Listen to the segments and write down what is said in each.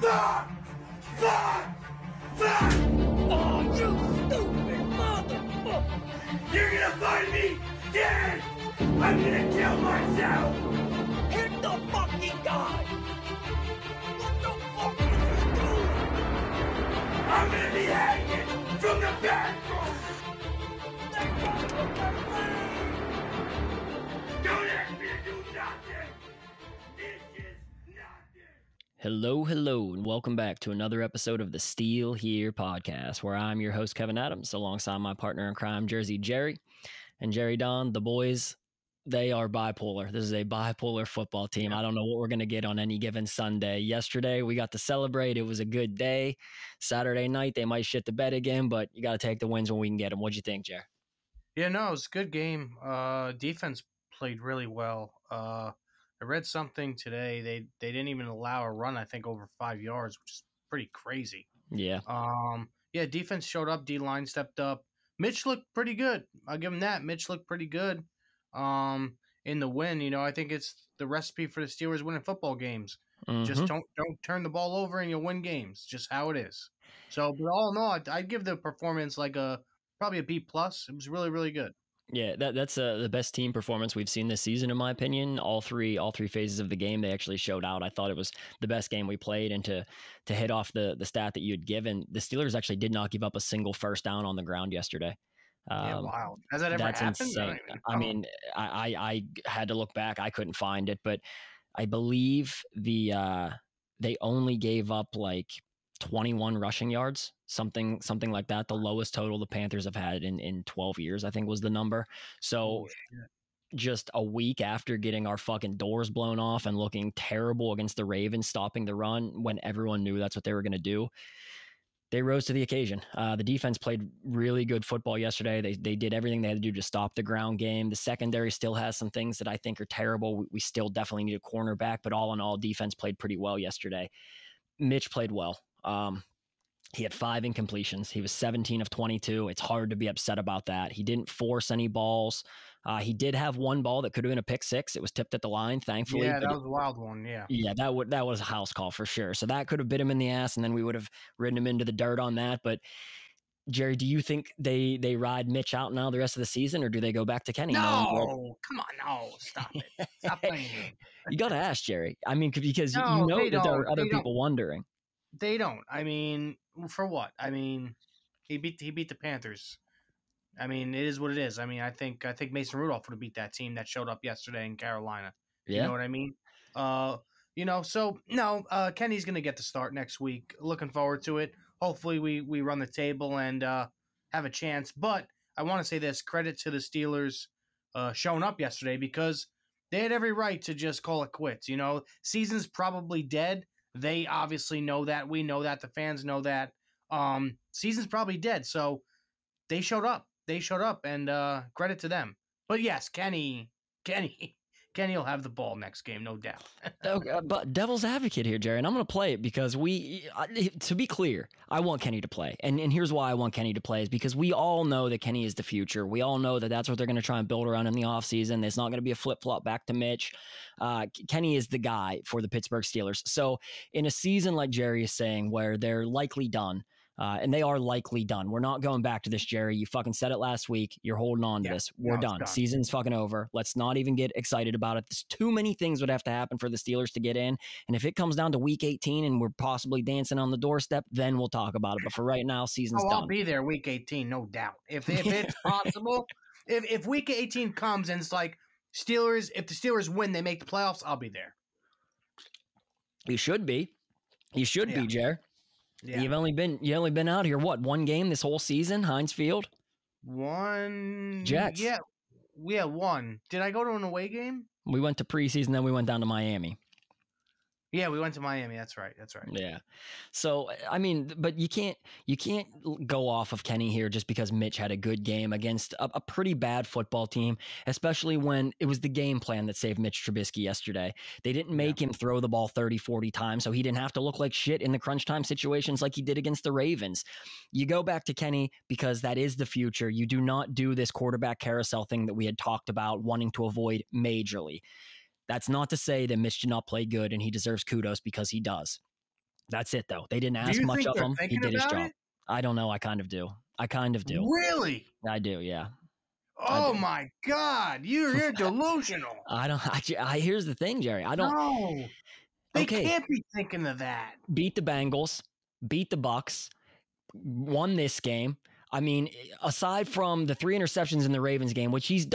Fuck! Fuck! Fuck! Oh, you stupid motherfucker! You're gonna find me dead! I'm gonna kill myself! Hit the fucking guy! What the fuck is he doing? I'm gonna be hanging from the bathroom! They got the way! Don't ask me to do nothing! This is nothing! Hello, and welcome back to another episode of the Steel Here podcast, where I'm your host, Kevin Adams, alongside my partner in crime, Jersey Jerry. And Jerry Don, the boys, they are bipolar. This is a bipolar football team. I don't know what we're going to get on any given Sunday. Yesterday, we got to celebrate. It was a good day. Saturday night, they might shit the bed again, but you got to take the wins when we can get them. What'd you think, Jerry? Yeah, no, it was a good game. Defense played really well. I read something today. They didn't even allow a run, I think, over 5 yards, which is pretty crazy. Yeah. Defense showed up. D-line stepped up. Mitch looked pretty good. I'll give him that. Mitch looked pretty good in the win. You know, I think it's the recipe for the Steelers winning football games. Mm-hmm. Just don't turn the ball over and you'll win games. Just how it is. So, but all in all, I'd give the performance like probably a B+. It was really, really good. Yeah, that's the best team performance we've seen this season, in my opinion. All three phases of the game, they actually showed out. I thought it was the best game we played, and to hit off the stat that you had given, the Steelers actually did not give up a single first down on the ground yesterday. Wow. Has that ever that's happened? Insane. I mean, I had to look back. I couldn't find it, but I believe they only gave up like 21 rushing yards, something like that. The lowest total the Panthers have had in 12 years, I think, was the number. So just a week after getting our fucking doors blown off and looking terrible against the Ravens, stopping the run when everyone knew that's what they were going to do, they rose to the occasion. The defense played really good football yesterday. They did everything they had to do to stop the ground game. The secondary still has some things that I think are terrible. We still definitely need a cornerback, but all in all, defense played pretty well yesterday. Mitch played well. He had 5 incompletions. He was 17 of 22. It's hard to be upset about that. He didn't force any balls. He did have one ball that could have been a pick six. It was tipped at the line, thankfully. Yeah, that was a wild one, yeah. Yeah, that was a house call for sure. So that could have bit him in the ass, and then we would have ridden him into the dirt on that. But, Jerry, do you think they ride Mitch out now the rest of the season, or do they go back to Kenny? No, come on, no, stop it. Stop playing. You got to ask, Jerry. I mean, because you know that there are other people wondering. They don't. I mean, for what? I mean, he beat the Panthers. I mean, it is what it is. I mean, I think Mason Rudolph would have beat that team that showed up yesterday in Carolina. Yeah. You know what I mean? Kenny's going to get the start next week. Looking forward to it. Hopefully we run the table and have a chance. But I want to say this, credit to the Steelers showing up yesterday, because they had every right to just call it quits. You know, season's probably dead. They obviously know that. We know that. The fans know that. Season's probably dead. So they showed up. And credit to them. But yes, Kenny will have the ball next game, no doubt. But devil's advocate here, Jerry, and I'm going to play it because to be clear, I want Kenny to play. And here's why I want Kenny to play is because we all know that Kenny is the future. We all know that that's what they're going to try and build around in the offseason. It's not going to be a flip-flop back to Mitch. Kenny is the guy for the Pittsburgh Steelers. So in a season like Jerry is saying where they're likely done, and they are likely done. We're not going back to this, Jerry. You fucking said it last week. You're holding on to this. We're done. Season's fucking over. Let's not even get excited about it. There's too many things would have to happen for the Steelers to get in. And if it comes down to week 18 and we're possibly dancing on the doorstep, then we'll talk about it. But for right now, season's done. I'll be there week 18, no doubt. If it's possible, if week 18 comes and it's like if the Steelers win, they make the playoffs, I'll be there. You should be. You should be, Jer. Yeah. You only been out here, what, one game this whole season, Heinz Field? One. Jets. Yeah, one. Did I go to an away game? We went to preseason, then we went down to Miami. Yeah, we went to Miami. That's right. Yeah. So, I mean, but you can't go off of Kenny here just because Mitch had a good game against a pretty bad football team, especially when it was the game plan that saved Mitch Trubisky yesterday. They didn't make him throw the ball 30, 40 times, so he didn't have to look like shit in the crunch time situations like he did against the Ravens. You go back to Kenny because that is the future. You do not do this quarterback carousel thing that we had talked about wanting to avoid majorly. That's not to say that Mitch did not play good and he deserves kudos because he does. That's it, though. They didn't Do ask you much think of they're him. He thinking did his about job. it? I don't know. I kind of do. I kind of do. Really? I do, yeah. I Oh do. my God, you're delusional. I don't. Here's the thing, Jerry. I don't. No, they Okay, can't be thinking of that. beat the Bengals, beat the Bucks, won this game. I mean, aside from the 3 interceptions in the Ravens game, which he's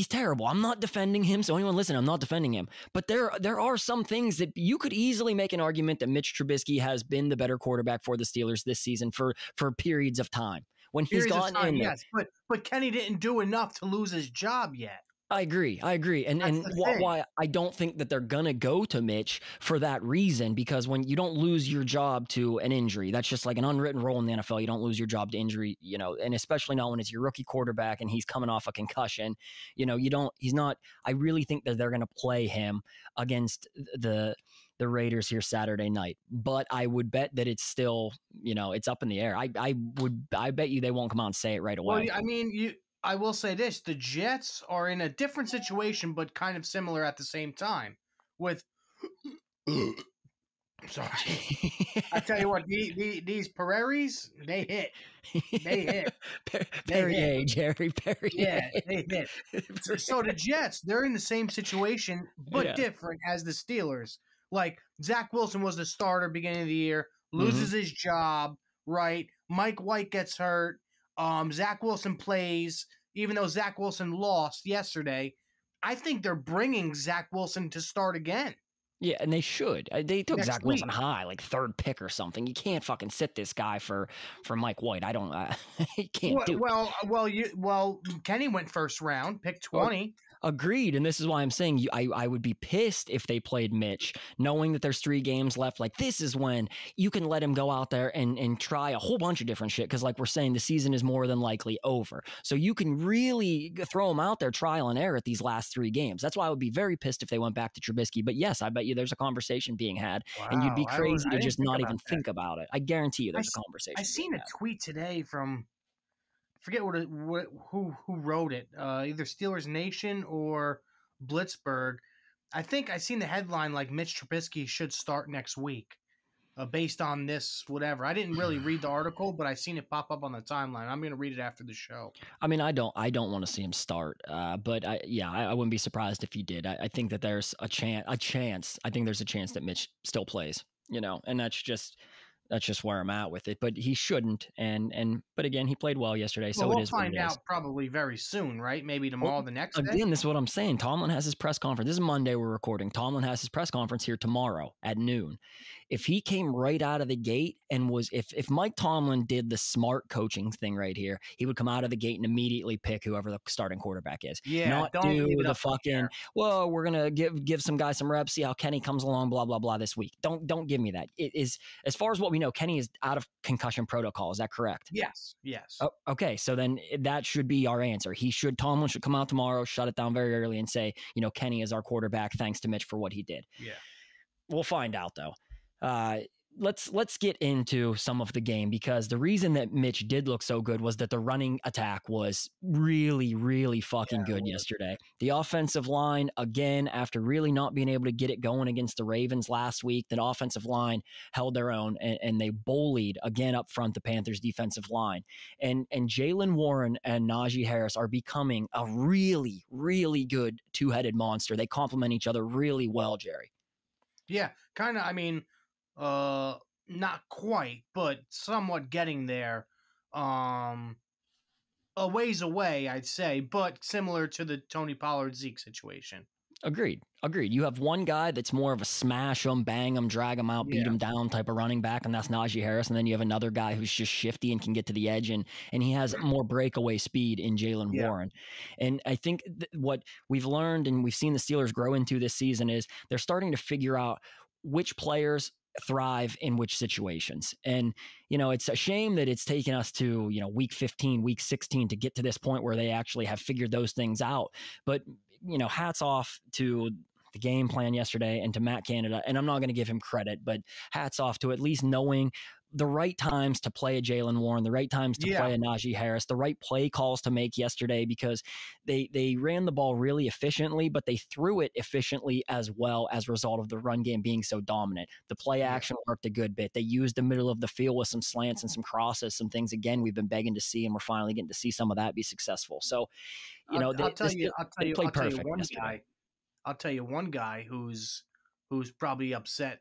terrible. I'm not defending him, so anyone listen, I'm not defending him. But there are some things that you could easily make an argument that Mitch Trubisky has been the better quarterback for the Steelers this season for periods of time. When he's Periods of gotten time, in there. yes, but Kenny didn't do enough to lose his job yet. I agree. And That's the thing. why I don't think that they're gonna go to Mitch for that reason, because when you don't lose your job to an injury, that's just like an unwritten rule in the NFL. You don't lose your job to injury, and especially not when it's your rookie quarterback and he's coming off a concussion. He's not. I really think that they're gonna play him against the Raiders here Saturday night, but I would bet that it's still, it's up in the air. I bet you they won't come out and say it right away. Well, I mean, I will say this: the Jets are in a different situation, but kind of similar at the same time. With, sorry, I tell you what, these Pereiris, they hit. Perrier, Jerry Perrier. Yeah, they hit. So the Jets, they're in the same situation, but different as the Steelers. Like, Zach Wilson was the starter beginning of the year, loses his job, right? Mike White gets hurt. Zach Wilson plays, even though Zach Wilson lost yesterday. I think they're bringing Zach Wilson to start again. Yeah, and they should. They took Next Zach week. Wilson high, like 3rd pick or something. You can't fucking sit this guy for Mike White. I don't. You can't do it. Well, Kenny went first round, pick 20. Agreed. And this is why I'm saying I would be pissed if they played Mitch, knowing that there's 3 games left. Like, this is when you can let him go out there and try a whole bunch of different shit. Because like we're saying, the season is more than likely over. So you can really throw him out there, trial and error at these last 3 games. That's why I would be very pissed if they went back to Trubisky. But yes, I bet you there's a conversation being had. Wow, and you'd be crazy to I just didn't not think even about that. think about it. I guarantee you there's a conversation. I seen a tweet today from, I forget who wrote it, either Steelers Nation or Blitzburg. I think I seen the headline like Mitch Trubisky should start next week, based on this whatever. I didn't really read the article, but I seen it pop up on the timeline. I'm gonna read it after the show. I mean, I don't want to see him start, but I wouldn't be surprised if he did. I think that there's a chance. I think there's a chance that Mitch still plays. And that's just where I'm at with it. But he shouldn't. But again, he played well yesterday, so we'll it is what it is. find out probably very soon, right? Maybe tomorrow, the next day. Again, this is what I'm saying. Tomlin has his press conference. This is Monday we're recording. Tomlin has his press conference here tomorrow at noon. If he came right out of the gate and if Mike Tomlin did the smart coaching thing right here, he would come out of the gate and immediately pick whoever the starting quarterback is. Yeah, not don't leave do it the up in the fucking, air. well, we're gonna give some guys some reps, see how Kenny comes along, blah blah blah this week. Don't give me that. It is, as far as what we know, Kenny is out of concussion protocol. Is that correct? Yes. Oh, okay, so then that should be our answer. Tomlin should come out tomorrow, shut it down very early, and say, Kenny is our quarterback. Thanks to Mitch for what he did. Yeah. We'll find out though. Let's get into some of the game, because the reason that Mitch did look so good was that the running attack was really, really fucking good yesterday. The offensive line, again, after really not being able to get it going against the Ravens last week, the offensive line held their own and they bullied again up front the Panthers defensive line. And Jaylen Warren and Najee Harris are becoming a really, really good two-headed monster. They complement each other really well, Jerry. Yeah, kind of. I mean, not quite, but somewhat getting there. A ways away, I'd say, but similar to the Tony Pollard Zeke situation. Agreed. You have one guy that's more of a smash him, bang him, drag him out, beat him down type of running back, and that's Najee Harris. And then you have another guy who's just shifty and can get to the edge, and he has more breakaway speed in Jaylen Warren. And I think what we've learned and we've seen the Steelers grow into this season is they're starting to figure out which players thrive in which situations. And, it's a shame that it's taken us to, week 15, week 16 to get to this point where they actually have figured those things out. But, hats off to the game plan yesterday, and to Matt Canada, and I'm not going to give him credit, but hats off to at least knowing the right times to play a Jaylen Warren, the right times to play a Najee Harris, the right play calls to make yesterday, because they ran the ball really efficiently, but they threw it efficiently as well as a result of the run game being so dominant. The play action worked a good bit. They used the middle of the field with some slants and some crosses, some things, again, we've been begging to see, and we're finally getting to see some of that be successful. So, I'll tell you one guy who's probably upset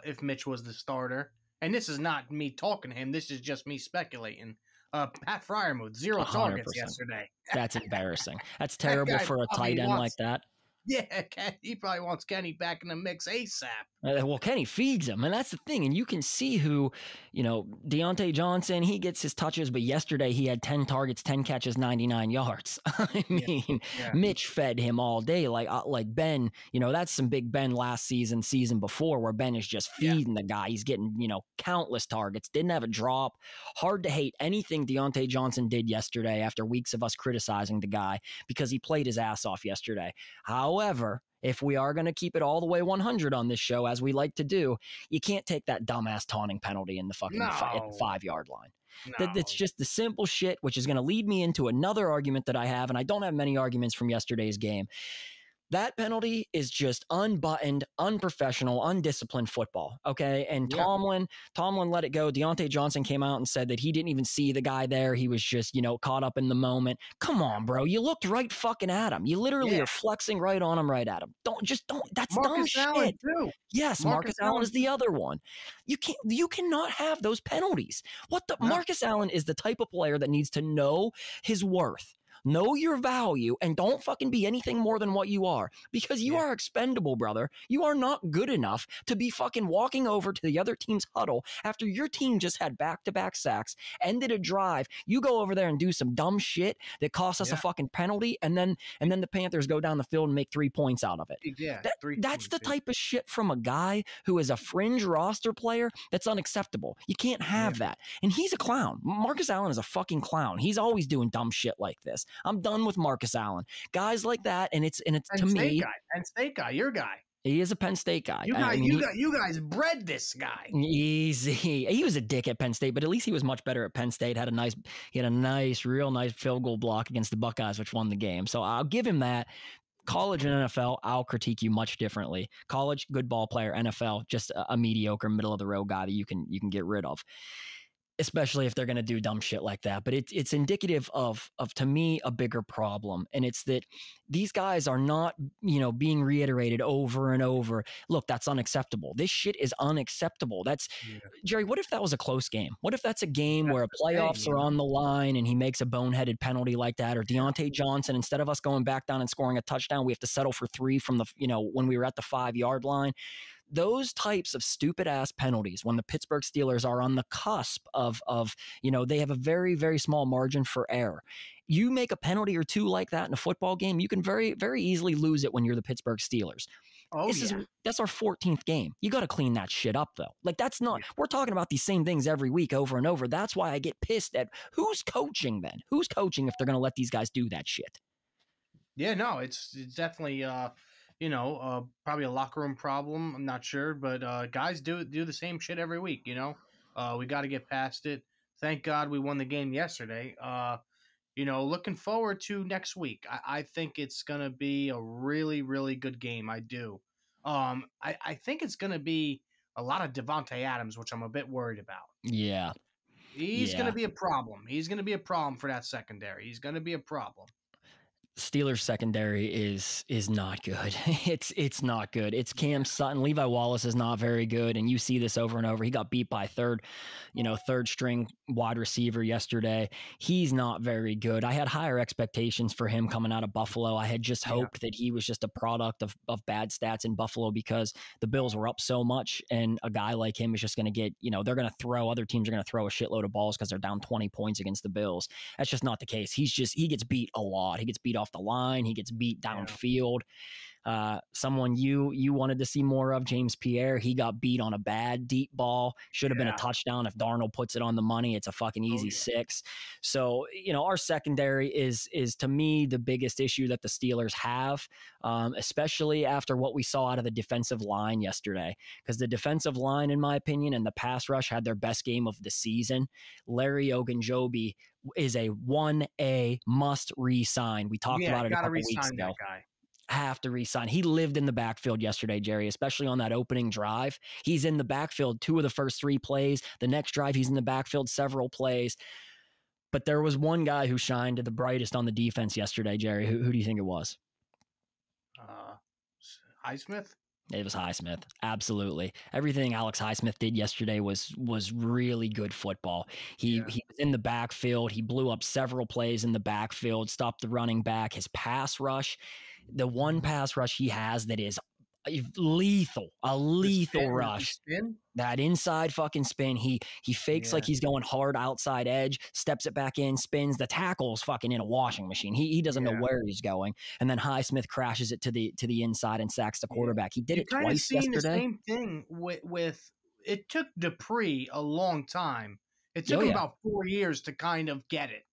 if Mitch was the starter. And this is not me talking to him. This is just me speculating. Pat Freiermuth, 0 targets 100%. yesterday. That's embarrassing. That's terrible for a tight end like that. Yeah, he probably wants Kenny back in the mix ASAP. Well, Kenny feeds him, and that's the thing. And you can see who, Deontay Johnson, he gets his touches, but yesterday he had 10 targets, 10 catches, 99 yards. I mean, Mitch fed him all day, like Ben. That's some big Ben last season before, where Ben is just feeding the guy. He's getting, countless targets, didn't have a drop. Hard to hate anything Deontay Johnson did yesterday after weeks of us criticizing the guy, because he played his ass off yesterday. However, if we are going to keep it all the way 100 on this show, as we like to do, you can't take that dumbass taunting penalty in the fucking at the 5-yard line. No. That's just the simple shit, which is going to lead me into another argument that I have, and I don't have many arguments from yesterday's game. That penalty is just unbuttoned, unprofessional, undisciplined football, okay? And Tomlin let it go. Deontay Johnson came out and said that he didn't even see the guy there. He was just, caught up in the moment. Come on, bro. You looked right fucking at him. You literally are flexing right on him, right at him. Don't. That's Marcus dumb Allen shit. Too. Yes, Marcus Allen is the other one. You cannot have those penalties. Marcus Allen is the type of player that needs to know his worth. Know your value, and don't fucking be anything more than what you are, because you are expendable, brother. You are not good enough to be fucking walking over to the other team's huddle after your team just had back-to-back sacks, ended a drive. You go over there and do some dumb shit that costs us a fucking penalty, and then the Panthers go down the field and make 3 points out of it. Yeah, that's the type of shit from a guy who is a fringe roster player that's unacceptable. You can't have that. And he's a clown. Marcus Allen is a fucking clown. He's always doing dumb shit like this. I'm done with Marcus Allen. Guys like that, and it's Penn to me. Penn State guy, your guy. He is a Penn State guy. You guys bred this guy. Easy. He was a dick at Penn State, but at least he was much better at Penn State. He had a real nice field goal block against the Buckeyes, which won the game. So I'll give him that. College and NFL, I'll critique you much differently. College, good ball player. NFL, just a mediocre, middle of the road guy that you can get rid of, especially if they're going to do dumb shit like that. But it's indicative of, to me, a bigger problem. And it's that these guys are not, being reiterated over and over. Look, that's unacceptable. This shit is unacceptable. Jerry, what if that was a close game? What if that's a game where playoffs are on the line and he makes a boneheaded penalty like that? Or Deontay Johnson, instead of us going back down and scoring a touchdown, we have to settle for 3 from the, when we were at the 5-yard line. Those types of stupid ass penalties, when the Pittsburgh Steelers are on the cusp of they have a very, very small margin for error. You make a penalty or two like that in a football game, you can very, very easily lose it when you're the Pittsburgh Steelers. That's our 14th game. You got to clean that shit up, though. Like, that's not, we're talking about these same things every week over and over. That's why I get pissed at who's coaching then. Who's coaching if they're going to let these guys do that shit? Yeah, no, it's definitely, probably a locker room problem. I'm not sure, but guys do the same shit every week. We got to get past it. Thank God we won the game yesterday. Looking forward to next week. I think it's gonna be a really, really good game. I do. I think it's gonna be a lot of Devontae Adams, which I'm a bit worried about. Yeah, he's gonna be a problem. He's gonna be a problem for that secondary. He's gonna be a problem. Steelers secondary is not good. It's not good. It's Cam Sutton. Levi Wallace is not very good, and you see this over and over. He got beat by third string wide receiver yesterday. He's not very good. I had higher expectations for him coming out of Buffalo. I had just hoped that he was just a product of bad stats in Buffalo, because the Bills were up so much, and a guy like him is just going to get, they're going to throw, other teams are going to throw a shitload of balls because they're down 20 points against the Bills. That's just not the case. He gets beat a lot. He gets beat off the line. He gets beat downfield. Someone you wanted to see more of, James Pierre. He got beat on a bad deep ball. Should have been a touchdown. If Darnold puts it on the money, it's a fucking easy 6. So, our secondary is to me the biggest issue that the Steelers have, especially after what we saw out of the defensive line yesterday. Because the defensive line, in my opinion, and the pass rush had their best game of the season. Larry Ogunjobi is a 1A must re-sign. We talked about it a couple weeks ago. That guy. Have to re-sign. He lived in the backfield yesterday, Jerry, especially on that opening drive. He's in the backfield 2 of the first 3 plays. The next drive, he's in the backfield several plays. But there was one guy who shined the brightest on the defense yesterday, Jerry. Who do you think it was? Highsmith? It was Highsmith. Absolutely. Everything Alex Highsmith did yesterday was really good football. He was in the backfield. He blew up several plays in the backfield, stopped the running back. His pass rush, the one pass rush he has that is lethal, a lethal rush. That inside fucking spin. He fakes like he's going hard outside edge, steps it back in, spins. The tackle's fucking in a washing machine. He doesn't know where he's going. And then Highsmith crashes it to the inside and sacks the quarterback. He did it twice yesterday. The same thing with it took Dupree a long time. It took him about 4 years to kind of get it.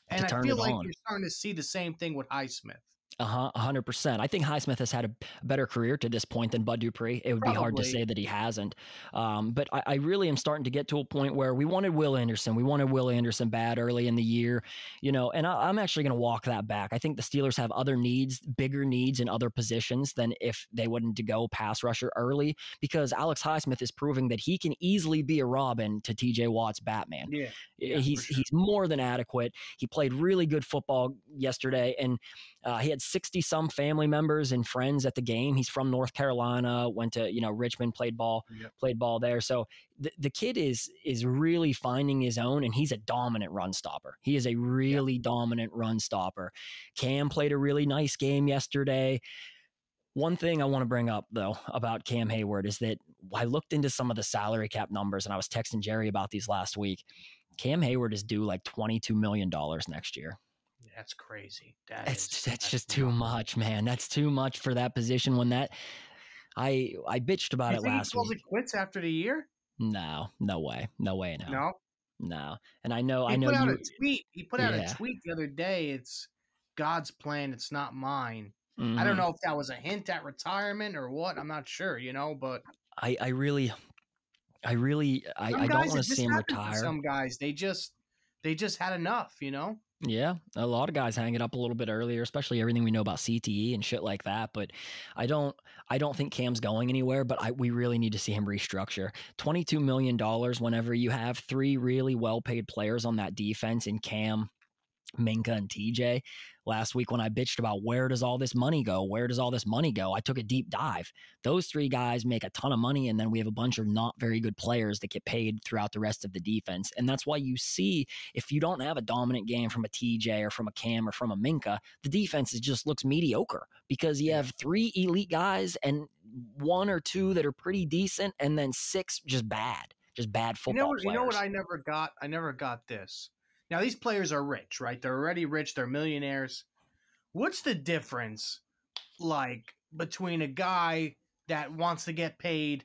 And I feel like you're starting to see the same thing with Highsmith. 100%. I think Highsmith has had a better career to this point than Bud Dupree. It would be hard to say that he hasn't. But I really am starting to get to a point where we wanted Will Anderson. We wanted Will Anderson bad early in the year, and I'm actually going to walk that back. I think the Steelers have other needs, bigger needs in other positions than if they wouldn't to go pass rusher early, because Alex Highsmith is proving that he can easily be a Robin to TJ Watt's Batman. He's more than adequate. He played really good football yesterday, and he had 60 some family members and friends at the game. He's from North Carolina, went to, Richmond, played ball there. So the kid is really finding his own, and he's a dominant run stopper. He is a really dominant run stopper. Cam played a really nice game yesterday. One thing I want to bring up, though, about Cam Hayward is that I looked into some of the salary cap numbers, and I was texting Jerry about these last week. Cam Hayward is due like $22 million next year. That's crazy. That's just too much, man. That's too much for that position. When I bitched about it last week. He quits after the year? No way. No. And I know. He put out a tweet the other day. It's God's plan. It's not mine. I don't know if that was a hint at retirement or what. I'm not sure, but I don't want to see him retire. Some guys, they just had enough, Yeah, a lot of guys hang it up a little bit earlier, especially everything we know about CTE and shit like that. But I don't think Cam's going anywhere, but we really need to see him restructure. $22 million whenever you have 3 really well-paid players on that defense in Cam, Minka, and TJ. Last week when I bitched about where does all this money go? I took a deep dive. Those 3 guys make a ton of money, and then we have a bunch of not very good players that get paid throughout the rest of the defense. And that's why you see, if you don't have a dominant game from a TJ or from a Cam or from a Minka, the defense just looks mediocre, because you have 3 elite guys and 1 or 2 that are pretty decent, and then 6 just bad football players. You know what I never got? I never got this. Now, these players are rich, right? They're already rich. They're millionaires. What's the difference, between a guy that wants to get paid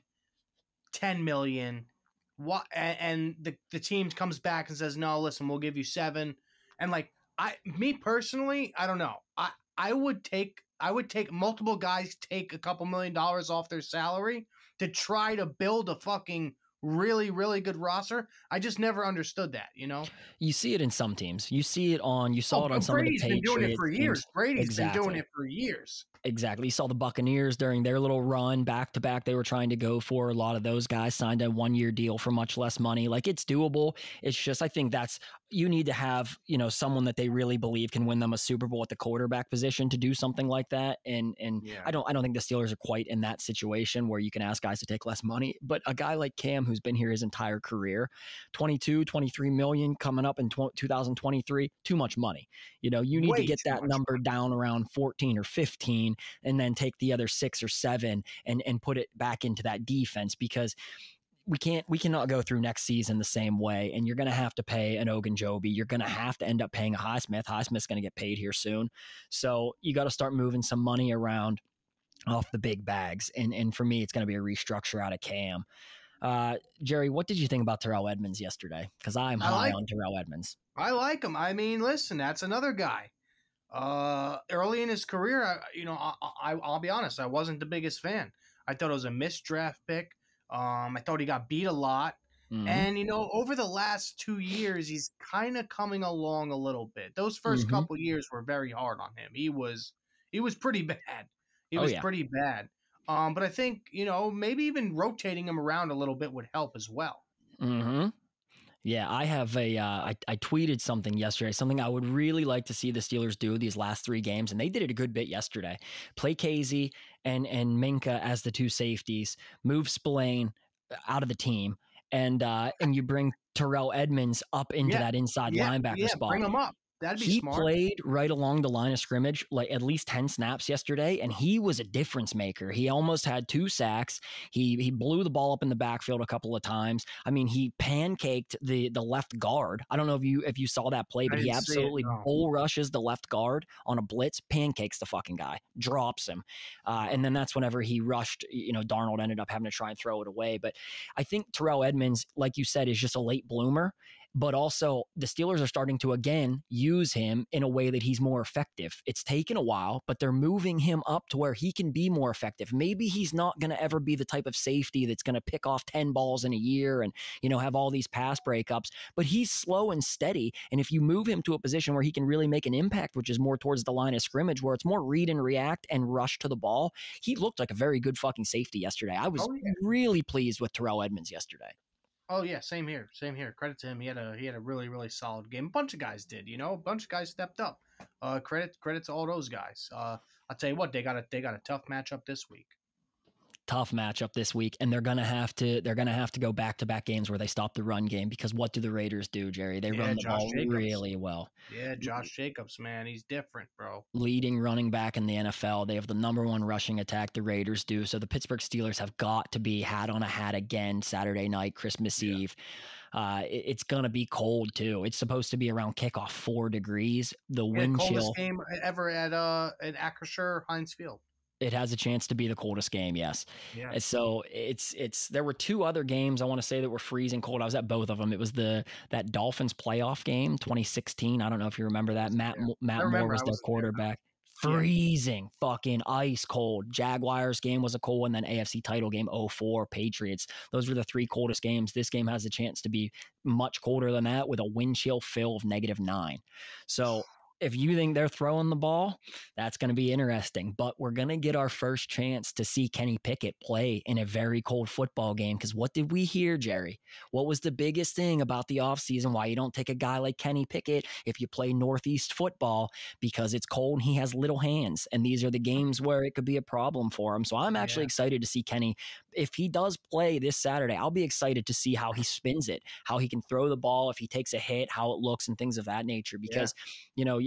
$10 million and the team comes back and says, no, listen, we'll give you 7. And, me personally, I don't know. I would take multiple guys, take a couple $1 million off their salary to try to build a fucking really, really good roster. I just never understood that, You see it in some teams. You saw it on some of the Patriots. Brady's been doing it for years. Brady's been doing it for years. Exactly. You saw the Buccaneers during their little run back to back. They were trying to go for a lot of those guys signed a 1-year deal for much less money. It's doable. It's just, I think you need to have, someone that they really believe can win them a Super Bowl at the quarterback position to do something like that. And I don't think the Steelers are quite in that situation where you can ask guys to take less money, but a guy like Cam, who's been here his entire career, 22, 23 million coming up in 2023, too much money. You need to get that number down around 14 or 15 and then take the other 6 or 7 and put it back into that defense, because we cannot go through next season the same way. And you're going to have to pay an Ogunjobi. You're going to have to end up paying a Highsmith. Highsmith's going to get paid here soon. So you got to start moving some money around. off the big bags. And for me, it's going to be a restructure out of Cam. Jerry, what did you think about Terrell Edmonds yesterday? Because I'm high on Terrell Edmonds. I like him. I mean, listen, that's another guy. Early in his career, I'll be honest, I wasn't the biggest fan. I thought it was a missed draft pick. I thought he got beat a lot. Mm-hmm. And, over the last 2 years, he's kind of coming along a little bit. Those first couple years were very hard on him. He was pretty bad. He was pretty bad. But I think, maybe even rotating him around a little bit would help as well. Mm-hmm. Yeah, I have I tweeted something yesterday, something I would really like to see the Steelers do these last 3 games, and they did it a good bit yesterday. Play Casey and Minka as the 2 safeties, move Spillane out of the team, and you bring Terrell Edmonds up into that inside linebacker spot. Bring him up. That'd be smart. He played right along the line of scrimmage, like at least 10 snaps yesterday, and he was a difference maker. He almost had 2 sacks. He blew the ball up in the backfield a couple of times. I mean, he pancaked the left guard. I don't know if you saw that play, but he absolutely bull rushes the left guard on a blitz, pancakes the fucking guy, drops him. And then that's whenever he rushed, Darnold ended up having to try and throw it away. But I think Terrell Edmonds, like you said, is just a late bloomer. But also the Steelers are starting to, again, use him in a way that he's more effective. It's taken a while, but they're moving him up to where he can be more effective. Maybe he's not going to ever be the type of safety that's going to pick off 10 balls in a year and, have all these pass breakups, but he's slow and steady. And if you move him to a position where he can really make an impact, which is more towards the line of scrimmage, where it's more read and react and rush to the ball, he looked like a very good fucking safety yesterday. I was really pleased with Terrell Edmonds yesterday. Oh yeah, same here. Credit to him. He had a really, really solid game. A bunch of guys did, a bunch of guys stepped up. Credit to all those guys. I'll tell you what, they got a tough matchup this week. And they're gonna have to go back-to-back games where they stop the run game, because what do the Raiders do, Jerry? They run the ball really well. Yeah, Josh Jacobs, man, he's different, bro. Leading running back in the NFL. They have the number 1 rushing attack, the Raiders do. So the Pittsburgh Steelers have got to be hat on a hat again Saturday night, Christmas Eve. It's going to be cold too. It's supposed to be around kickoff 4 degrees. The wind chill. Coldest game ever at Acrisure Heinz Field. It has a chance to be the coldest game, yes. Yeah. So it's there were 2 other games I want to say that were freezing cold. I was at both of them. It was that Dolphins playoff game, 2016. I don't know if you remember that. Matt Moore was their quarterback. Freezing, fucking ice cold. Jaguars game was a cold one, then AFC title game 0-4 Patriots. Those were the 3 coldest games. This game has a chance to be much colder than that with a wind chill fill of -9. So if you think they're throwing the ball, that's going to be interesting. But we're going to get our first chance to see Kenny Pickett play in a very cold football game. Because what did we hear, Jerry? What was the biggest thing about the offseason? Why you don't take a guy like Kenny Pickett if you play Northeast football? Because it's cold and he has little hands. And these are the games where it could be a problem for him. So I'm actually excited to see Kenny. If he does play this Saturday, I'll be excited to see how he spins it, how he can throw the ball, if he takes a hit, how it looks and things of that nature. Because,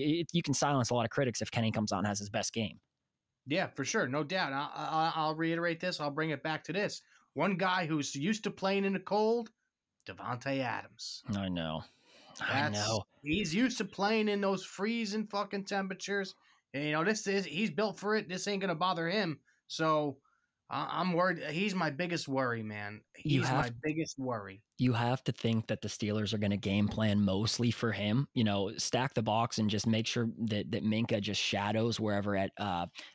you can silence a lot of critics if Kenny comes out and has his best game. Yeah, for sure. No doubt. I'll reiterate this. I'll bring it back to this. One guy who's used to playing in the cold, Devontae Adams. I know. He's used to playing in those freezing fucking temperatures. And, he's built for it. This ain't going to bother him. So I'm worried. He's my biggest worry, man. He's my biggest worry. You have to think that the Steelers are going to game plan mostly for him, stack the box and just make sure that Minka just shadows wherever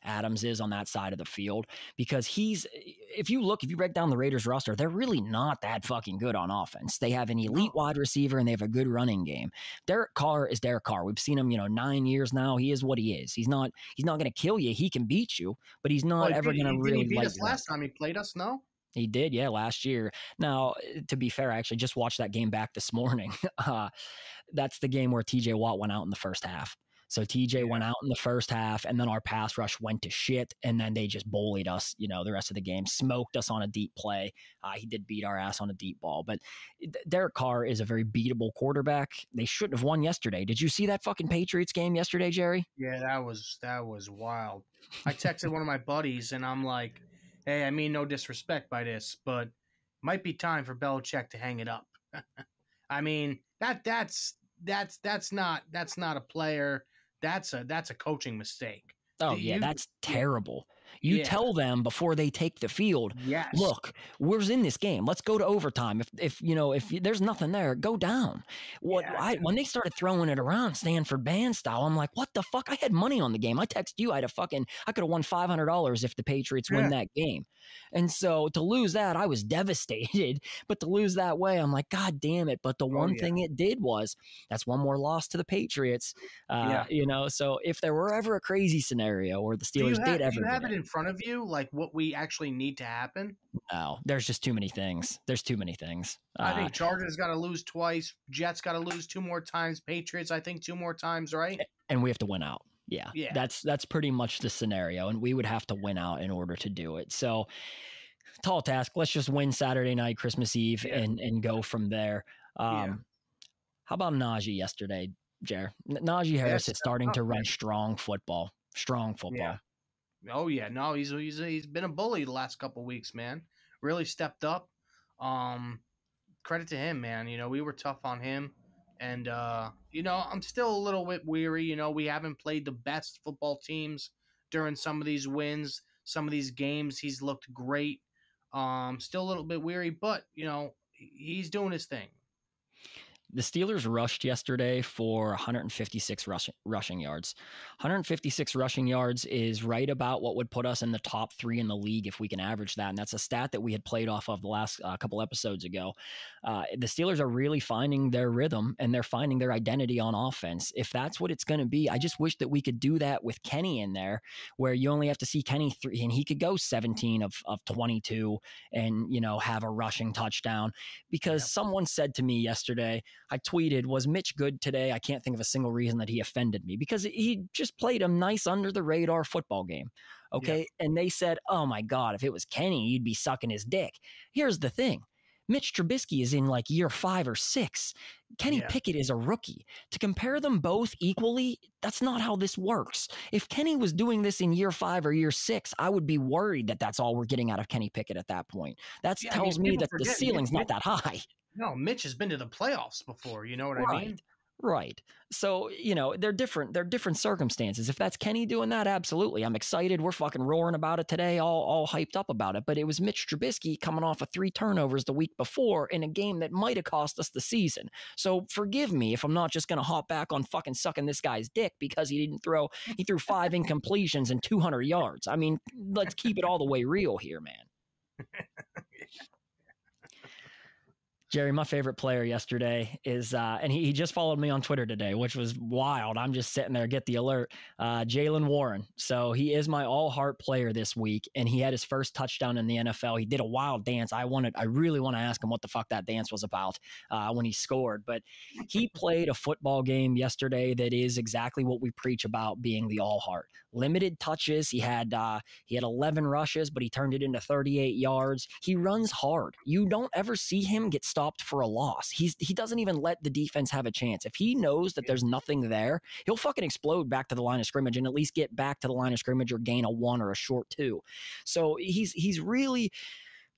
Adams is on that side of the field. Because if you break down the Raiders roster, they're really not that fucking good on offense. They have an elite wide receiver and they have a good running game. Derek Carr is Derek Carr. We've seen him, 9 years now. He is what he is. He's not going to kill you. He can beat you, but he's not ever going to really beat us last time he played us, no? He did, yeah, last year. Now, to be fair, I actually just watched that game back this morning. That's the game where TJ Watt went out in the first half. So TJ went out in the first half, and then our pass rush went to shit, and then they just bullied us, the rest of the game, smoked us on a deep play. He did beat our ass on a deep ball. But Derek Carr is a very beatable quarterback. They shouldn't have won yesterday. Did you see that fucking Patriots game yesterday, Jerry? Yeah, that was wild. I texted one of my buddies, and I'm like, hey, I mean no disrespect by this, but might be time for Belichick to hang it up. I mean, that's not a player. That's a coaching mistake. Oh, yeah, that's terrible. You Yeah. tell them before they take the field, Yes. look, we're in this game. Let's go to overtime. If there's nothing there, go down. When they started throwing it around Stanford band style, I'm like, what the fuck? I had money on the game. I text you, I could have won $500 if the Patriots win that game. And so to lose that, I was devastated. But to lose that way, I'm like, God damn it. But the one thing it did was that's one more loss to the Patriots. So if there were ever a crazy scenario or the Steelers do you have it in front of you, like what we actually need to happen? No, there's just too many things. I think Chargers got to lose twice. Jets got to lose 2 more times. Patriots, I think 2 more times, right? And we have to win out. Yeah. Yeah. That's pretty much the scenario. And we would have to win out in order to do it. So tall task. Let's just win Saturday night, Christmas Eve, and go from there. How about Najee yesterday, Jer? Najee Harris is starting to run strong football. Yeah. Oh yeah, no, he's been a bully the last couple weeks, man. Really stepped up. Credit to him, man. We were tough on him, and I'm still a little bit weary. We haven't played the best football teams during some of these wins, some of these games. He's looked great. Still a little bit weary, but he's doing his thing. The Steelers rushed yesterday for 156 rushing yards. 156 rushing yards is right about what would put us in the top 3 in the league if we can average that. And that's a stat that we had played off of the last couple episodes ago. The Steelers are really finding their rhythm and they're finding their identity on offense. If that's what it's going to be, I just wish that we could do that with Kenny in there, where you only have to see Kenny and he could go 17 of 22 and, have a rushing touchdown. Because someone said to me yesterday, I tweeted, was Mitch good today? I can't think of a single reason that he offended me because he just played a nice under the radar football game. Okay. Yeah. And they said, oh my God, if it was Kenny, you'd be sucking his dick. Here's the thing. Mitch Trubisky is in like year 5 or 6. Kenny Pickett is a rookie. To compare them both equally, that's not how this works. If Kenny was doing this in year 5 or year 6, I would be worried that that's all we're getting out of Kenny Pickett at that point. That tells me that the ceiling's not that high. No, Mitch has been to the playoffs before. You know what I mean? Right. So, they're different. They're different circumstances. If that's Kenny doing that, absolutely. I'm excited. We're fucking roaring about it today, all hyped up about it. But it was Mitch Trubisky coming off of 3 turnovers the week before in a game that might have cost us the season. So forgive me if I'm not just going to hop back on fucking sucking this guy's dick because he threw 5 incompletions and 200 yards. I mean, let's keep it all the way real here, man. Jerry, my favorite player yesterday is, and he just followed me on Twitter today, which was wild. I'm just sitting there, get the alert. Jaylen Warren. So he is my all-heart player this week, and he had his first touchdown in the NFL. He did a wild dance. I really want to ask him what the fuck that dance was about when he scored. But he played a football game yesterday that is exactly what we preach about being the all-heart. Limited touches. He had 11 rushes, but he turned it into 38 yards. He runs hard. You don't ever see him get stopped for a loss. He doesn't even let the defense have a chance. If he knows that there's nothing there, he'll fucking explode back to the line of scrimmage and at least get back to the line of scrimmage or gain a 1 or a short 2. So he's really.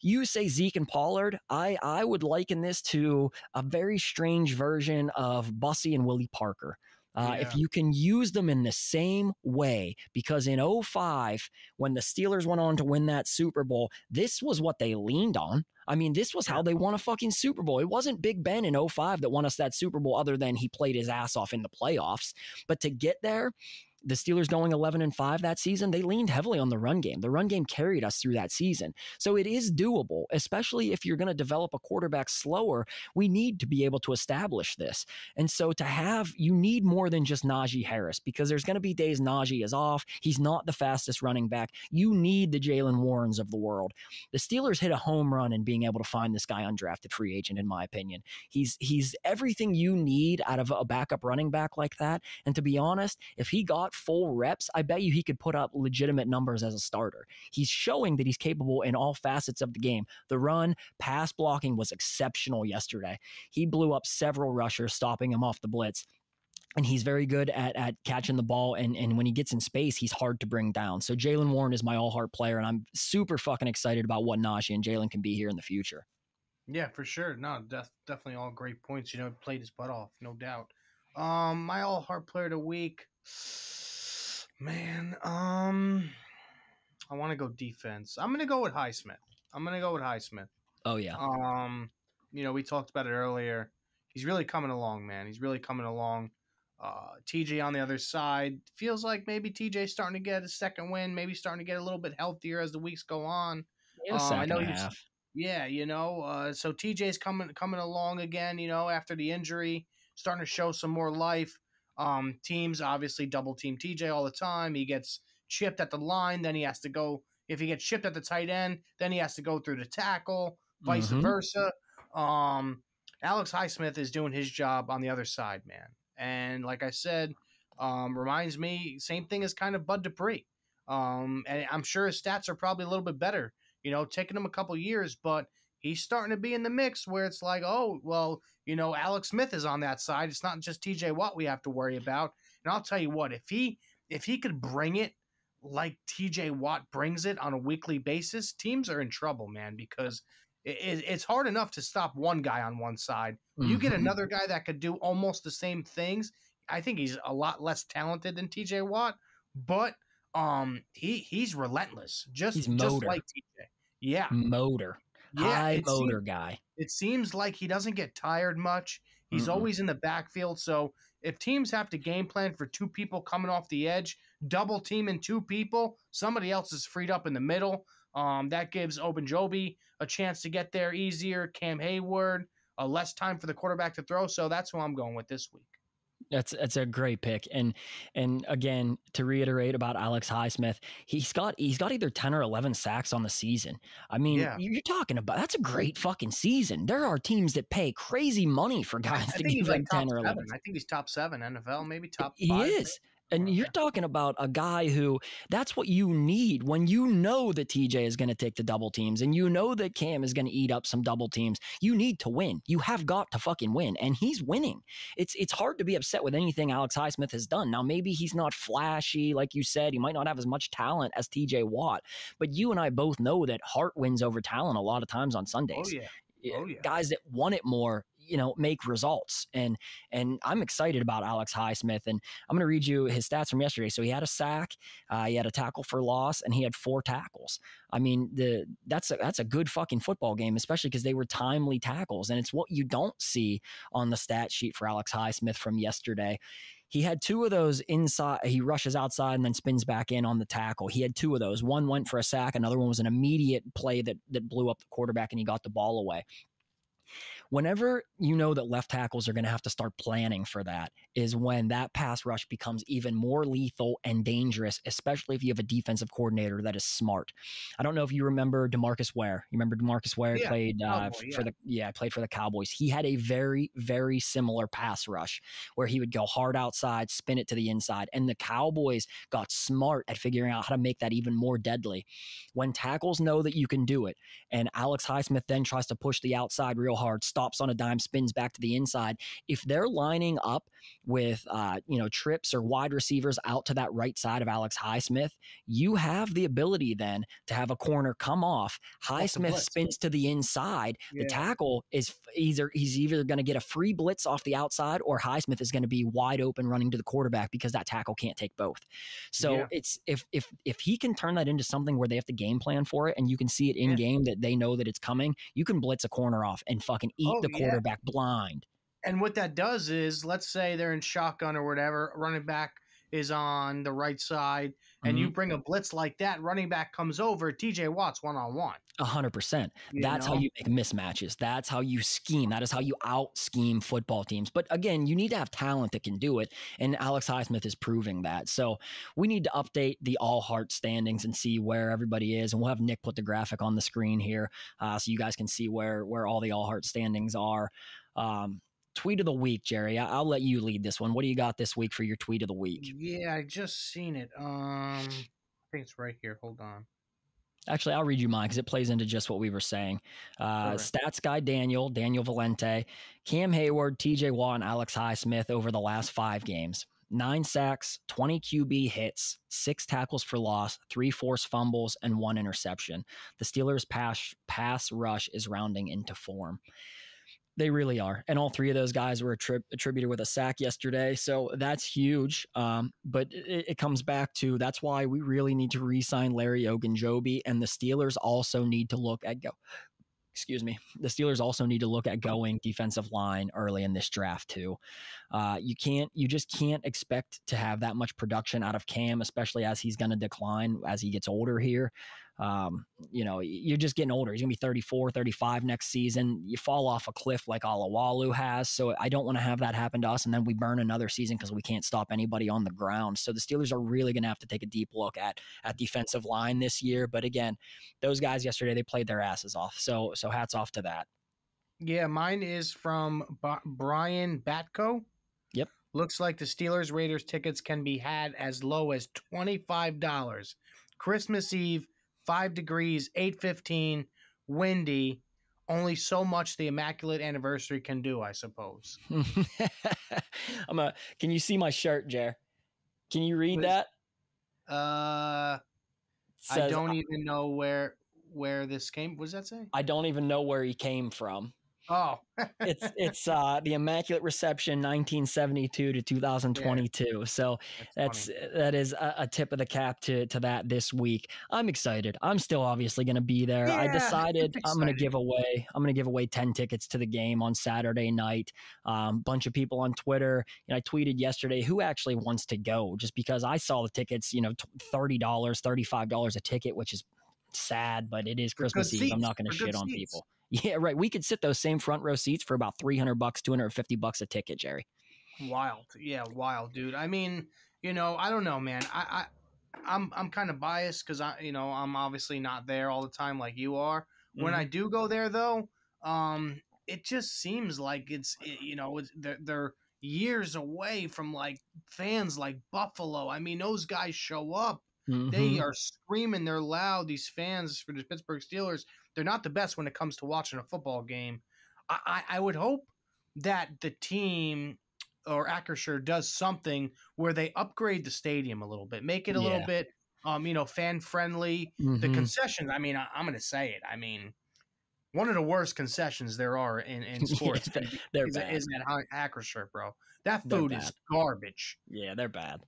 You say Zeke and Pollard. I would liken this to a very strange version of Bussy and Willie Parker. If you can use them in the same way, because in 2005, when the Steelers went on to win that Super Bowl, this was what they leaned on. I mean, this was how they won a fucking Super Bowl. It wasn't Big Ben in 2005 that won us that Super Bowl other than he played his ass off in the playoffs. But to get there, the Steelers going 11-5 that season, they leaned heavily on the run game. The run game carried us through that season. So it is doable, especially if you're going to develop a quarterback slower. We need to be able to establish this. And so you need more than just Najee Harris, because there's going to be days Najee is off. He's not the fastest running back. You need the Jaylen Warrens of the world. The Steelers hit a home run in being able to find this guy undrafted free agent, in my opinion. He's everything you need out of a backup running back like that. And to be honest, if he got full reps, I bet you he could put up legitimate numbers as a starter. He's showing that he's capable in all facets of the game. The run, pass blocking was exceptional yesterday. He blew up several rushers, stopping him off the blitz. And he's very good at catching the ball. And when he gets in space, he's hard to bring down. So Jaylen Warren is my all-heart player, and I'm super fucking excited about what Najee and Jaylen can be here in the future. Yeah, for sure. No, definitely all great points. Played his butt off, no doubt. My all-heart player of the week, man. I want to go defense. I'm going to go with Highsmith. Oh yeah. We talked about it earlier. He's really coming along, man. He's really coming along. TJ on the other side feels like maybe TJ's starting to get a second win, maybe starting to get a little bit healthier as the weeks go on. I know he's half. Yeah, so TJ's coming along again, after the injury, starting to show some more life. Teams obviously double team TJ all the time. He gets chipped at the line, then he has to go. If he gets chipped at the tight end, then he has to go through the tackle, vice versa. Alex Highsmith is doing his job on the other side, man. And like I said, reminds me, same thing as kind of Bud Dupree. And I'm sure his stats are probably a little bit better, taking him a couple years, but he's starting to be in the mix where it's like, oh, well, Alex Smith is on that side. It's not just TJ Watt we have to worry about. And I'll tell you what, if he could bring it like TJ Watt brings it on a weekly basis, teams are in trouble, man, because it's hard enough to stop one guy on one side. You get another guy that could do almost the same things. I think he's a lot less talented than TJ Watt, but he's relentless. Just like TJ. Yeah. Motor. Yeah, high motor guy. It seems like he doesn't get tired much. He's always in the backfield. So if teams have to game plan for two people coming off the edge, double teaming two people, somebody else is freed up in the middle. That gives Ogunjobi a chance to get there easier. Cam Hayward, less time for the quarterback to throw. So that's who I'm going with this week. That's a great pick. And again, to reiterate about Alex Highsmith, he's got either 10 or 11 sacks on the season. I mean, you're talking about, that's a great fucking season. There are teams that pay crazy money for guys to give like 10 or 11. I think he's top 7 NFL, maybe top 5. He is. And you're talking about a guy who, that's what you need when you know that TJ is going to take the double teams and you know that Cam is going to eat up some double teams. You need to win. You have got to fucking win. And he's winning. It's hard to be upset with anything Alex Highsmith has done. Now, maybe he's not flashy. Like you said, he might not have as much talent as TJ Watt. But you and I both know that heart wins over talent a lot of times on Sundays. Oh, yeah. Guys that want it more, make results. And I'm excited about Alex Highsmith. And I'm going to read you his stats from yesterday. So he had a sack, he had a tackle for loss, and he had 4 tackles. I mean, that's a good fucking football game, especially because they were timely tackles. And it's what you don't see on the stat sheet for Alex Highsmith from yesterday. He had 2 of those inside. He rushes outside and then spins back in on the tackle. He had 2 of those. One went for a sack. Another one was an immediate play that blew up the quarterback and he got the ball away. Whenever you know that left tackles are going to have to start planning for that is when that pass rush becomes even more lethal and dangerous, especially if you have a defensive coordinator that is smart. I don't know if you remember DeMarcus Ware. You remember DeMarcus Ware played for the Cowboys. He had a very, very similar pass rush where he would go hard outside, spin it to the inside, and the Cowboys got smart at figuring out how to make that even more deadly. When tackles know that you can do it, and Alex Highsmith then tries to push the outside real hard, stops on a dime, spins back to the inside. If they're lining up with, trips or wide receivers out to that right side of Alex Highsmith, you have the ability then to have a corner come off. Highsmith spins to the inside. Yeah. The tackle is he's either going to get a free blitz off the outside or Highsmith is going to be wide open running to the quarterback because that tackle can't take both. So it's if he can turn that into something where they have to game plan for it and you can see it in game that they know that it's coming, you can blitz a corner off and fucking eat the quarterback blind. And what that does is, let's say they're in shotgun or whatever, running back is on the right side, and you bring a blitz like that, running back comes over, TJ Watt's one-on-one. 100%. That's how you make mismatches. That's how you scheme. That is how you out-scheme football teams. But again, you need to have talent that can do it, and Alex Highsmith is proving that. So we need to update the all-heart standings and see where everybody is, and we'll have Nick put the graphic on the screen here so you guys can see where all the all-heart standings are. Tweet of the week, Jerry. I'll let you lead this one. What do you got this week for your tweet of the week? Yeah, I just seen it. I think it's right here. Hold on. Actually, I'll read you mine because it plays into just what we were saying. Stats guy Daniel Valente, Cam Hayward, TJ Watt, and Alex Highsmith over the last 5 games. 9 sacks, 20 QB hits, 6 tackles for loss, 3 forced fumbles, and 1 interception. The Steelers' pass rush is rounding into form. They really are. And all three of those guys were attributed with a sack yesterday. So that's huge. But it comes back to that's why we really need to re-sign Larry Ogunjobi. And the Steelers also need to look at the Steelers also need to look at going defensive line early in this draft too. You just can't expect to have that much production out of Cam, especially as he's going to decline as he gets older here. You're just getting older. He's going to be 34, 35 next season. You fall off a cliff like Alawalu has. So I don't want to have that happen to us. And then we burn another season because we can't stop anybody on the ground. So the Steelers are really going to have to take a deep look at defensive line this year. But again, those guys yesterday, they played their asses off. So hats off to that. Yeah, mine is from Brian Batko. Yep. Looks like the Steelers Raiders tickets can be had as low as $25. Christmas Eve, 5 degrees, 8:15, windy. Only so much the Immaculate Anniversary can do, I suppose. Can you see my shirt, Jer? Can you read that? I don't even know where this came. What does that say? I don't even know where he came from. Oh, it's the Immaculate Reception 1972 to 2022. Yeah, so that is a tip of the cap to that this week. I'm excited. I'm still obviously going to be there. Yeah, I decided I'm going to give away 10 tickets to the game on Saturday night. Bunch of people on Twitter, I tweeted yesterday who actually wants to go, just because I saw the tickets, $30, $35 a ticket, which is sad, but it is Christmas Eve. I'm not going to shit on people. Yeah, right. We could sit those same front row seats for about $300, $250 a ticket, Jerry. Wild. Yeah, wild, dude. I mean, I don't know, man. I'm kind of biased because I'm obviously not there all the time like you are. Mm-hmm. When I do go there though, it just seems like they're years away from like fans like Buffalo. I mean, those guys show up. Mm-hmm. They are screaming. They're loud. These fans for the Pittsburgh Steelers, they're not the best when it comes to watching a football game. I would hope that the team or Acrisure does something where they upgrade the stadium a little bit, make it a little bit, fan friendly. Mm-hmm. The concessions. I mean, I'm going to say it. I mean, one of the worst concessions there are in sports is at Acrisure, bro. That food is garbage. Yeah, they're bad.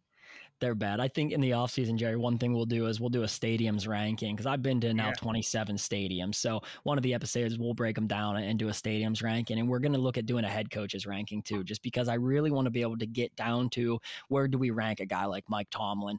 They're bad. I think in the offseason, Jerry, one thing we'll do is we'll do a stadiums ranking, because I've been to now 27 stadiums. So one of the episodes, we'll break them down and do a stadiums ranking. And we're going to look at doing a head coach's ranking too, just because I really want to be able to get down to where do we rank a guy like Mike Tomlin,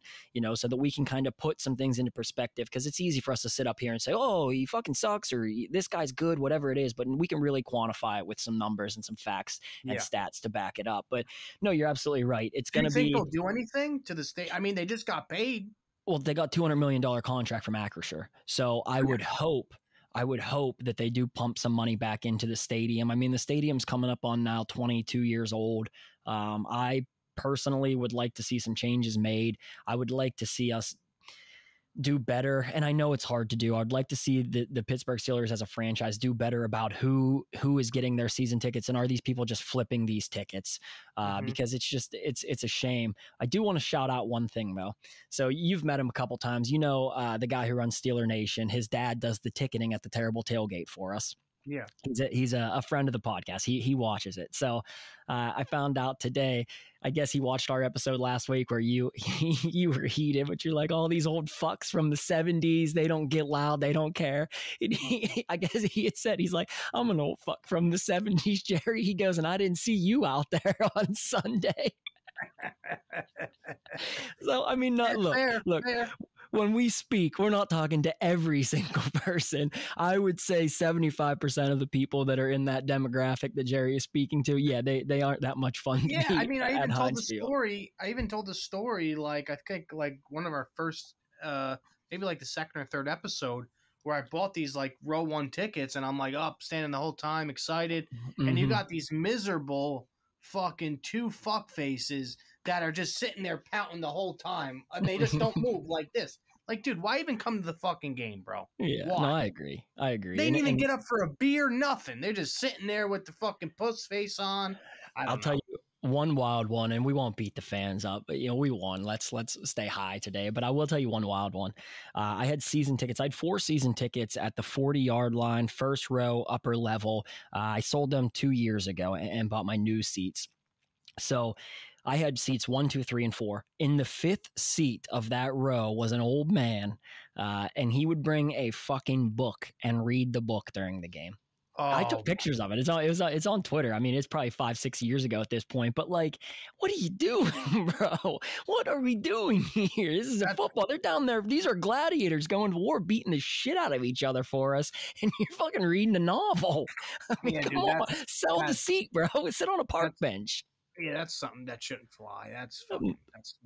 so that we can kind of put some things into perspective, because it's easy for us to sit up here and say, oh, he fucking sucks, or this guy's good, whatever it is. But we can really quantify it with some numbers and some facts and stats to back it up. But no, you're absolutely right. It's going to be. Do you think they'll do anything to the state? I mean, they just got paid. Well, they got $200 million contract from Acrisure. So I would hope that they do pump some money back into the stadium. I mean, the stadium's coming up on now 22 years old. I personally would like to see some changes made. I would like to see us do better. And I know it's hard to do. I'd like to see the Pittsburgh Steelers as a franchise do better about who is getting their season tickets, and are these people just flipping these tickets? Because it's a shame. I do want to shout out one thing though. So you've met him a couple times. The guy who runs Steeler Nation, his dad does the ticketing at the Terrible Tailgate for us. Yeah, he's a friend of the podcast. He watches it. So I found out today, I guess he watched our episode last week where you were heated, but you're like, all these old fucks from the 70s, they don't get loud, they don't care. I guess he had said, he's like, I'm an old fuck from the 70s, Jerry. He goes, and I didn't see you out there on Sunday. So I mean, look. Fair. When we speak, we're not talking to every single person. I would say 75% of the people that are in that demographic that Jerry is speaking to, they aren't that much fun. Yeah, I mean, I even told the story. Like, I think like one of our first, maybe like the second or third episode, where I bought these like row one tickets, and I'm like up, standing the whole time, excited, and you got these miserable fucking two fuck faces that are just sitting there pouting the whole time, and they just don't move like this. Like, dude, why even come to the fucking game, bro? Yeah, why? No, I agree. They didn't even get up for a beer, nothing. They're just sitting there with the fucking puss face on. I'll tell you, one wild one, and we won't beat the fans up, but we won. Let's stay high today. But I will tell you one wild one. I had season tickets. I had 4 season tickets at the 40-yard line, first row, upper level. I sold them 2 years ago and bought my new seats. So I had seats 1, 2, 3, and 4. In the 5th seat of that row was an old man, and he would bring a fucking book and read the book during the game. I took pictures of it. It's on Twitter. I mean, it's probably 5-6 years ago at this point. But like, what are you doing, bro? What are we doing here? This is a football. They're down there. These are gladiators going to war, beating the shit out of each other for us, and you're fucking reading a novel. I mean, come on, sell the seat, bro. Sit on a park bench. Yeah, that's something that shouldn't fly. That's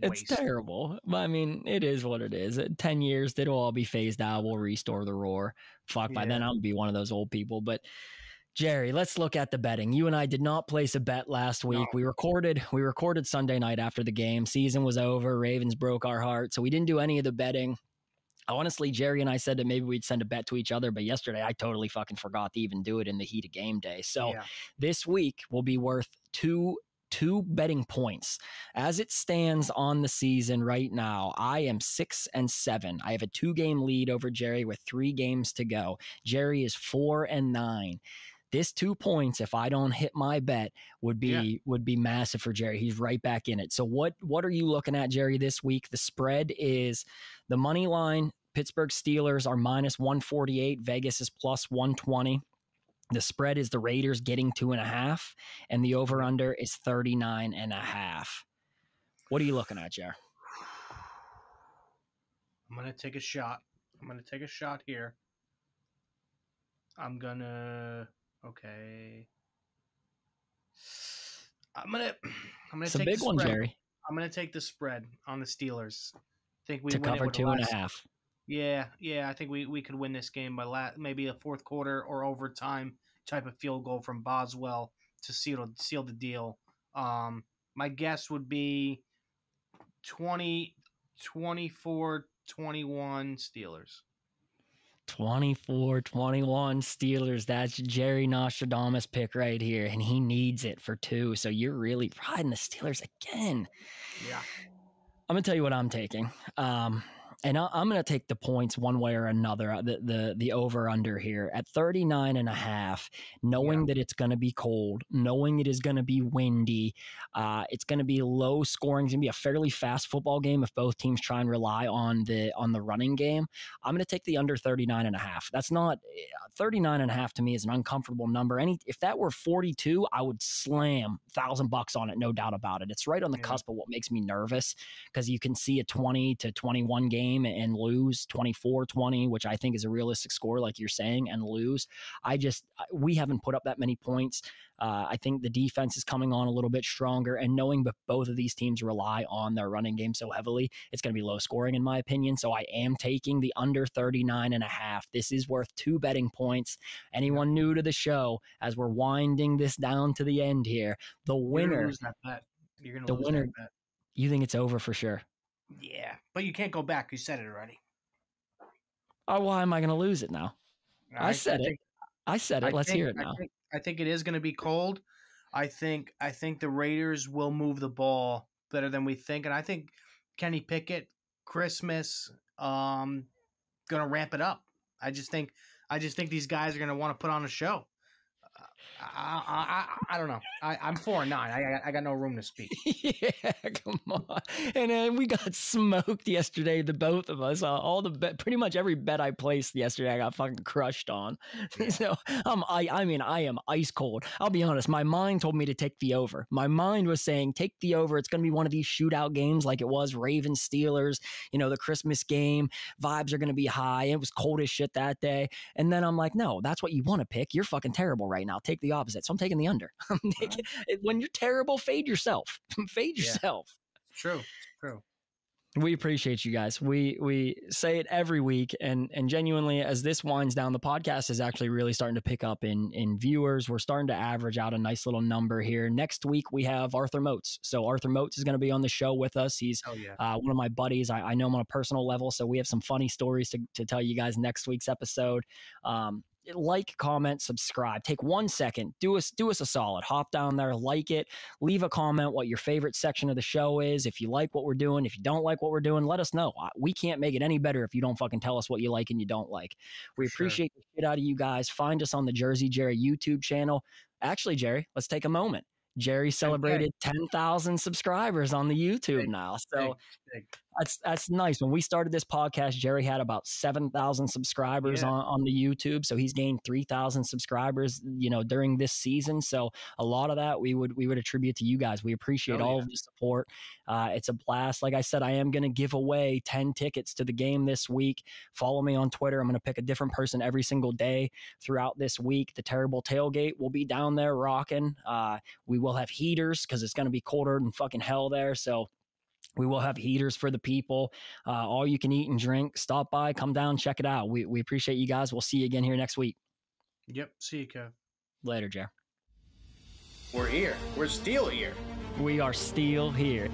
it's terrible. But I mean, it is what it is. 10 years, it'll all be phased out. We'll restore the roar. Fuck, by then I'll be one of those old people. But Jerry, let's look at the betting. You and I did not place a bet last week. No. We recorded Sunday night after the game. Season was over. Ravens broke our heart. So we didn't do any of the betting. Honestly, Jerry and I said that maybe we'd send a bet to each other, but yesterday I totally fucking forgot to even do it in the heat of game day. So this week will be worth two betting points. As it stands on the season right now, I am 6-7. I have a 2-game lead over Jerry with 3 games to go. Jerry is 4-9. This 2 points, if I don't hit my bet, would be massive for Jerry. He's right back in it. So what are you looking at, Jerry, this week? The spread is the money line. Pittsburgh Steelers are -148. Vegas is +120. The spread is the Raiders getting 2.5, and the over-under is 39.5. What are you looking at, Jer? I'm going to take a shot. Here. I'm going to it's take a big one, Jerry. I'm going to take the spread on the Steelers. I think we to cover 2.5. Yeah, I think we could win this game by maybe a fourth quarter or overtime type of field goal from Boswell to seal the deal. My guess would be 24-21 Steelers. 24-21 Steelers. That's Jerry Nostradamus pick right here, and he needs it for 2. So you're really riding the Steelers again. Yeah. I'm going to tell you what I'm taking. And I'm going to take the points one way or another, the over-under here at 39.5, knowing that it's going to be cold, knowing it is going to be windy. It's going to be low scoring. It's going to be a fairly fast football game if both teams try and rely on the running game. I'm going to take the under 39.5. That's not 39.5 to me is an uncomfortable number. If that were 42, I would slam $1,000 on it, no doubt about it. It's right on the cusp of what makes me nervous, because you can see a 20-21 game and lose 24-20, which I think is a realistic score, like you're saying, and lose. We haven't put up that many points. I think the defense is coming on a little bit stronger, and knowing that both of these teams rely on their running game so heavily, it's going to be low scoring in my opinion. So I am taking the under 39.5. This is worth 2 betting points. Anyone new to the show, as we're winding this down to the end here, the winner, You're going to lose that bet. You think it's over for sure? Yeah, but you can't go back. You said it already. Oh, why am I going to lose it now? I said it. Let's hear it now. I think it is going to be cold. I think the Raiders will move the ball better than we think, and I think Kenny Pickett, Christmas, going to ramp it up. I just think these guys are going to want to put on a show. I don't know. I'm 4-9. I got no room to speak. Yeah, come on. And then we got smoked yesterday, the both of us. Pretty much every bet I placed yesterday, I got fucking crushed on. Yeah. So I am ice cold. I'll be honest. My mind told me to take the over. My mind was saying take the over. It's going to be one of these shootout games like it was Ravens Steelers. The Christmas game. Vibes are going to be high. It was cold as shit that day. And then I'm like, no, that's what you want to pick. You're fucking terrible right now. Take the opposite. So I'm taking the under. When you're terrible, fade yourself. Fade yourself. True. We appreciate you guys. We say it every week, and genuinely, as this winds down, the podcast is actually really starting to pick up in viewers. We're starting to average out a nice little number here. Next week, we have Arthur Moats. So Arthur Moats is going to be on the show with us. He's one of my buddies. I know him on a personal level, so we have some funny stories to tell you guys next week's episode. like, comment, subscribe. Take 1 second. Do us a solid. Hop down there, like it, leave a comment what your favorite section of the show is. If you like what we're doing, if you don't like what we're doing, let us know. We can't make it any better if you don't fucking tell us what you like and you don't like. We appreciate the shit out of you guys. Find us on the Jersey Jerry YouTube channel. Actually, Jerry, let's take a moment. Jerry celebrated 10,000 subscribers on the YouTube now. So that's nice. When we started this podcast, Jerry had about 7,000 subscribers on the YouTube. So he's gained 3,000 subscribers, during this season. So a lot of that we would attribute to you guys. We appreciate all of the support. It's a blast. Like I said, I am going to give away 10 tickets to the game this week. Follow me on Twitter. I'm going to pick a different person every single day throughout this week. The Terrible Tailgate will be down there rocking. We will have heaters because it's going to be colder than fucking hell there. So we will have heaters for the people. All you can eat and drink. Stop by, come down, check it out. We appreciate you guys. We'll see you again here next week. Yep. See you, Kev. Later, Jer. We're here. We're still here. We are still here.